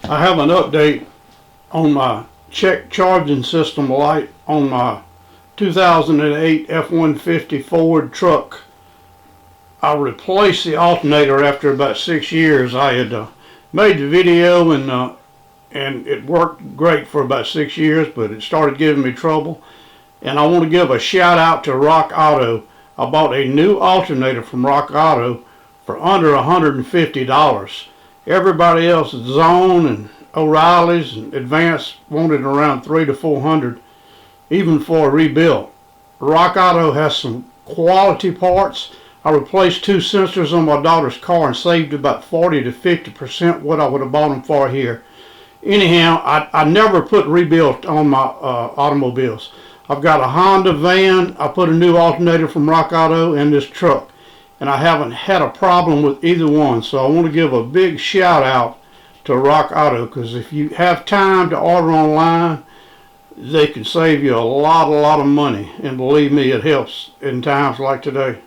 I have an update on my check charging system light on my 2008 F-150 Ford truck. I replaced the alternator after about 6 years. I had made the video and it worked great for about 6 years, but it started giving me trouble. And I want to give a shout out to Rock Auto. I bought a new alternator from Rock Auto for under $150. Everybody else, Zone and O'Reilly's and Advance, wanted around $300 to $400, even for a rebuild. Rock Auto has some quality parts. I replaced 2 sensors on my daughter's car and saved about 40 to 50% what I would have bought them for here. Anyhow, I never put rebuild on my automobiles. I've got a Honda van. I put a new alternator from Rock Auto in this truck, and I haven't had a problem with either one. So I want to give a big shout out to Rock Auto, because if you have time to order online, they can save you a lot of money, and believe me, it helps in times like today.